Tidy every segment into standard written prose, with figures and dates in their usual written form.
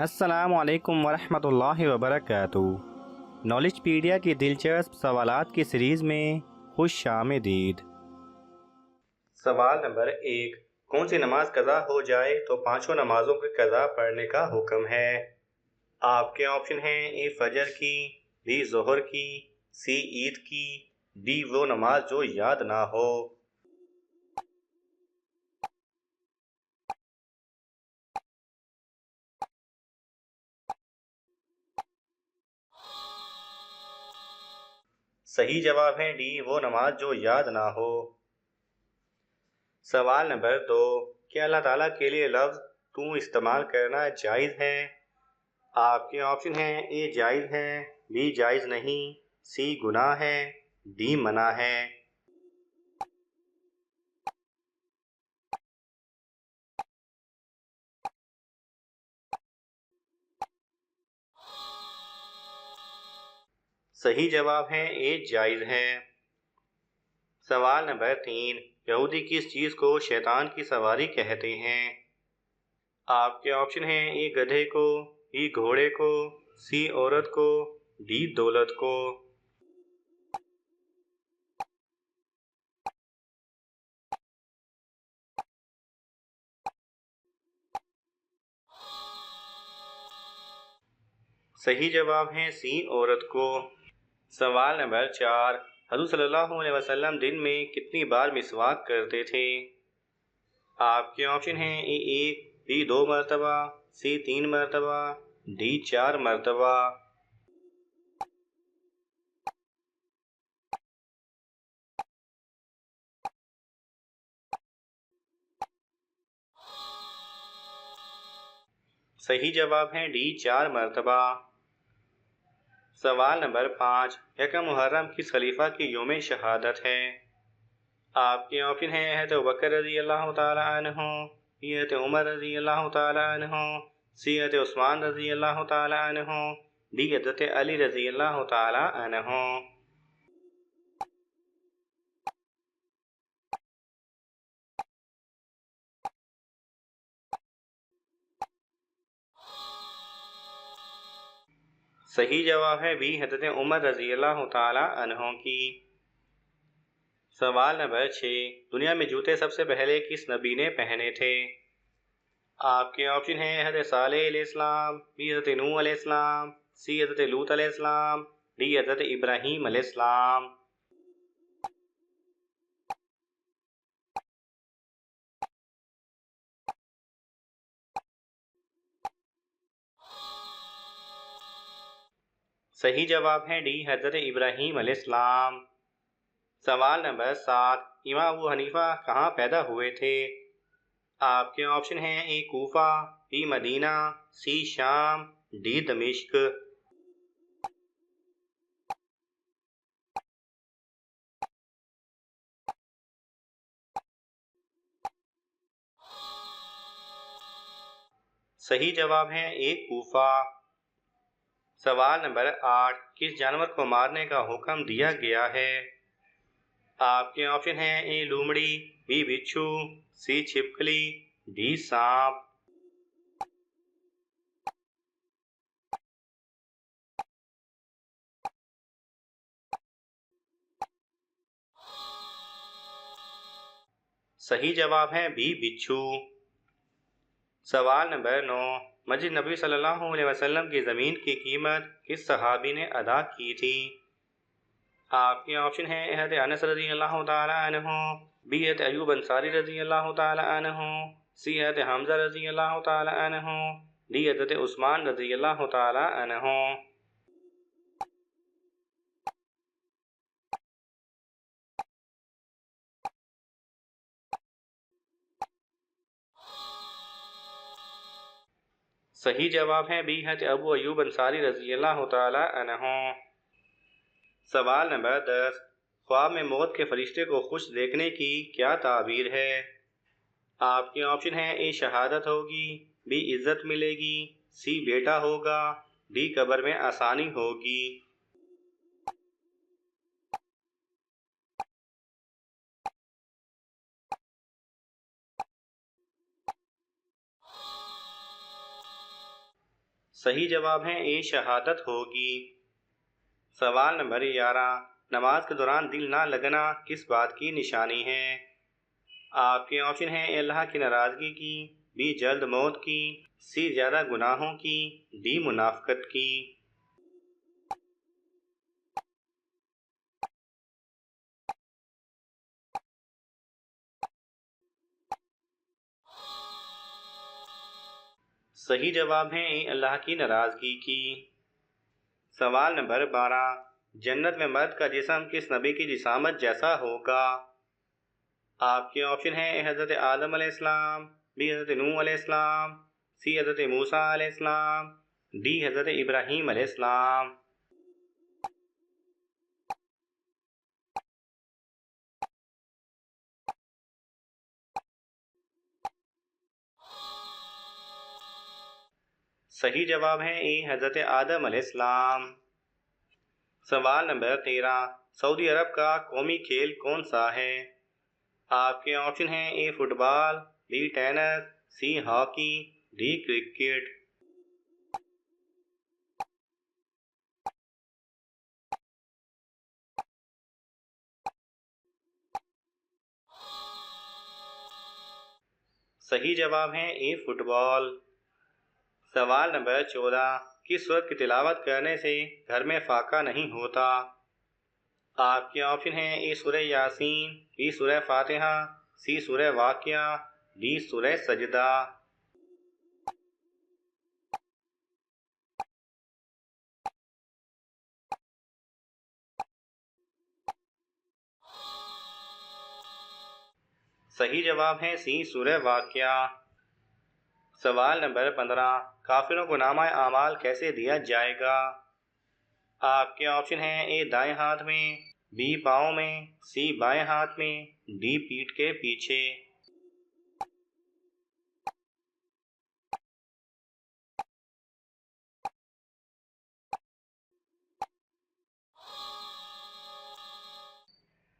अस्सलाम वालेकुम वरहमतुल्लाहि वबरकातुहू। नॉलेजपीडिया की दिलचस्प सवालात की सीरीज़ में खुश आमदीद। सवाल नंबर 1। कौन सी नमाज कज़ा हो जाए तो पांचों नमाजों की कज़ा पढ़ने का हुक्म है? आपके ऑप्शन हैं ए फजर की, बी ज़ोहर की, सी ईद की, डी वो नमाज जो याद ना हो। सही जवाब है डी वो नमाज जो याद ना हो। सवाल नंबर 2। क्या अल्लाह ताला के लिए लफ्ज़ तू इस्तेमाल करना जायज़ है? आपके ऑप्शन हैं ए जायज़ है, बी जायज़ नहीं, सी गुनाह है, डी मना है। सही जवाब है ए जायज़ है। सवाल नंबर 3। यहूदी किस चीज़ को शैतान की सवारी कहते हैं? आपके ऑप्शन हैं ए गधे को, बी घोड़े को, सी औरत को, डी दौलत को। सही जवाब है सी औरत को। सवाल नंबर 4। हज़रत सल्लल्लाहु अलैहि वसल्लम दिन में कितनी बार मिसवाक करते थे? आपके ऑप्शन हैं ए 1, बी 2 मरतबा, सी 3 मरतबा, डी 4 मरतबा। सही जवाब है डी 4 मरतबा। सवाल नंबर 5। यकम मुहर्रम किस खलीफा की यौम शहादत है? आपके ऑप्शन हैं हज़रत अबू बकर रज़ी अल्लाह तआला अन्हु, बी हज़रत उमर रज़ी अल्लाह तआला अन्हु, सी हज़रत उस्मान रज़ी अल्लाह तआला अन्हु, डी हज़रत अली रज़ी अल्लाह तआला अन्हु। सही जवाब है बी हज़रत उमर रज़ी अल्लाह तआला अन्हु की। सवाल नंबर 6। दुनिया में जूते सबसे पहले किस नबी ने पहने थे? आपके ऑप्शन हैं हज़रत सालेह अलैहिस्सलाम, बी हज़रत नूह अलैहिस्सलाम, सी हज़रत लूत अलैहिस्सलाम, डी हज़रत इब्राहीम अलैहिस्सलाम। सही जवाब है डी हज़रत इब्राहीम अलैहिस्सलाम। सवाल नंबर 7। इमाम अबू हनीफा कहाँ पैदा हुए थे? आपके ऑप्शन हैं ए कूफा, बी मदीना, सी शाम, डी दमिश्क। सही जवाब है ए कूफा। सवाल नंबर 8। किस जानवर को मारने का हुक्म दिया गया है? आपके ऑप्शन हैं ए लोमड़ी, बी बिच्छू, सी छिपकली, डी सांप। सही जवाब है बी बिच्छू। सवाल नंबर 9। मस्जिद नबी सल्लल्लाहु अलैहि वसल्लम की ज़मीन की कीमत किस सहाबी ने अदा की थी? आपके ऑप्शन हैं हज़रत अनस रज़ी अल्लाह तआला अन्हु, बी हज़रत अय्यूब अंसारी रज़ी अल्लाह तआला अन्हु, सी हज़रत हमज़ा रज़ी अल्लाह तआला अन्हु, डी हज़रत उस्मान रज़ी अल्लाह तआला अन्हु। सही जवाब है बी हज़रत अबू अय्यूब अंसारी रज़ी अल्लाह तआला अन्हु। सवाल नंबर 10। ख्वाब में मौत के फरिश्ते को खुश देखने की क्या ताबीर है? आपके ऑप्शन हैं ए शहादत होगी, बी इज्जत मिलेगी, सी बेटा होगा, डी कब्र में आसानी होगी। सही जवाब है ए शहादत होगी। सवाल नंबर 11, नमाज के दौरान दिल ना लगना किस बात की निशानी है? आपके ऑप्शन हैं ए अल्लाह की नाराज़गी की, बी जल्द मौत की, सी ज़्यादा गुनाहों की, डी मुनाफ़िक़त की। सही जवाब है ए अल्लाह की नाराज़गी की। सवाल नंबर 12, जन्नत में मर्द का जिस्म किस नबी की जिसामत जैसा होगा? आपके ऑप्शन हैं ए हज़रत आदम अलैहिस्सलाम, बी हज़रत नूह अलैहिस्सलाम, सी हज़रत मूसा अलैहिस्सलाम, डी हज़रत इब्राहीम अलैहिस्सलाम। सही जवाब है ए हज़रत आदम अलैहिस्सलाम। सवाल नंबर 13, सऊदी अरब का कौमी खेल कौन सा है? आपके ऑप्शन हैं A football, B tennis, C hockey, D cricket. सही जवाब है ए फुटबॉल। सवाल नंबर 14, किस सूरत की तिलावत करने से घर में फाका नहीं होता? आपके ऑप्शन हैं ए सूरह यासीन, बी सूरह फातिहा, सी सूरह वाक़िया, डी सूरह सजदा। सही जवाब है सी सूरह वाक़िया। सवाल नंबर 15, काफिरों को नामा आमाल कैसे दिया जाएगा? आपके ऑप्शन हैं ए दाएं हाथ में, बी पाँव में, सी बाएं हाथ में, डी पीठ के पीछे।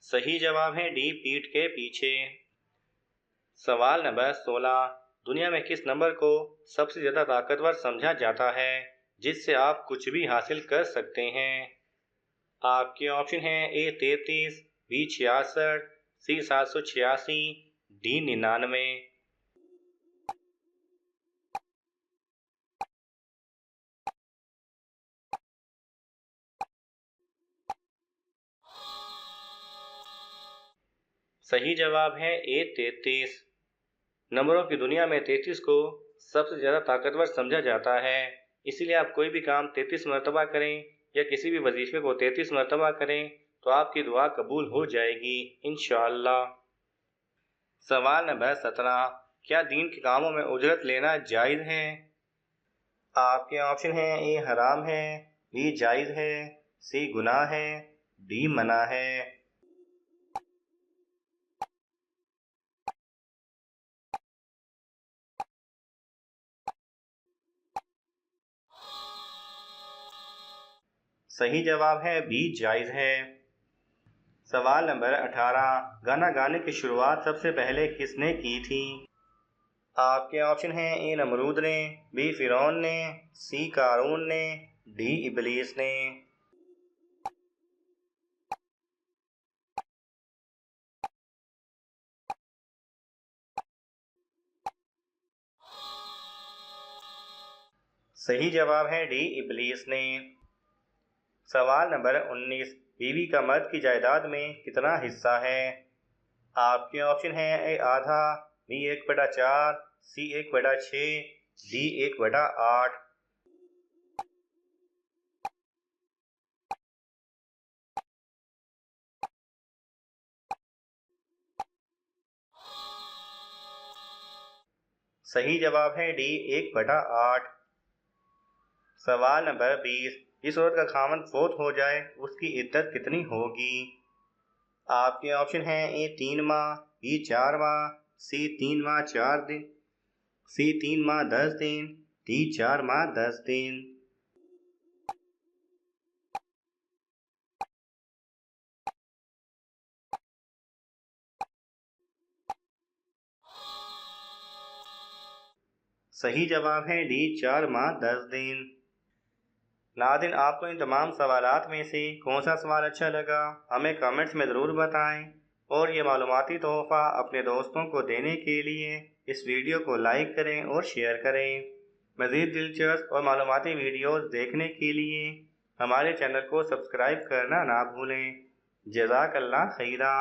सही जवाब है डी पीठ के पीछे। सवाल नंबर 16, दुनिया में किस नंबर को सबसे ज़्यादा ताकतवर समझा जाता है जिससे आप कुछ भी हासिल कर सकते हैं? आपके ऑप्शन हैं ए 33, बी 66, सी 786, डी 99। सही जवाब है ए 33। नंबरों की दुनिया में 33 को सबसे ज़्यादा ताकतवर समझा जाता है, इसीलिए आप कोई भी काम 33 मरतबा करें या किसी भी वजीफे को 33 मरतबा करें तो आपकी दुआ कबूल हो जाएगी इंशाअल्लाह। सवाल नंबर 17, क्या दीन के कामों में उजरत लेना जायज़ है? आपके ऑप्शन हैं ए हराम है, बी जायज़ है, सी गुनाह है, डी मना है। सही जवाब है बी जायज़ है। सवाल नंबर 18, गाना गाने की शुरुआत सबसे पहले किसने की थी? आपके ऑप्शन हैं ए नमरूद ने, बी फिरौन ने, सी कारून ने, डी इबलीस ने। सही जवाब है डी इबलीस ने। सवाल नंबर 19, बीवी का मर्द की जायदाद में कितना हिस्सा है? आपके ऑप्शन हैं ए आधा, बी 1/4, सी 1/6, डी 1/8। सही जवाब है डी 1/8। सवाल नंबर 20, जिस औरत का खामन फोत हो जाए उसकी इद्दत कितनी होगी? आपके ऑप्शन हैं ए 3 माह, बी 4 माह, सी 3 माह 4 दिन, सी 3 माह 10 दिन, डी 4 माह 10 दिन। सही जवाब है डी 4 माह 10 दिन। नादिन, आपको इन तमाम सवालात में से कौन सा सवाल अच्छा लगा हमें कमेंट्स में ज़रूर बताएं और ये मालूमाती तोहफ़ा अपने दोस्तों को देने के लिए इस वीडियो को लाइक करें और शेयर करें। मज़ीद दिलचस्प और मालूमाती वीडियोज़ देखने के लिए हमारे चैनल को सब्सक्राइब करना ना भूलें। जज़ाकल्लाह खैरा।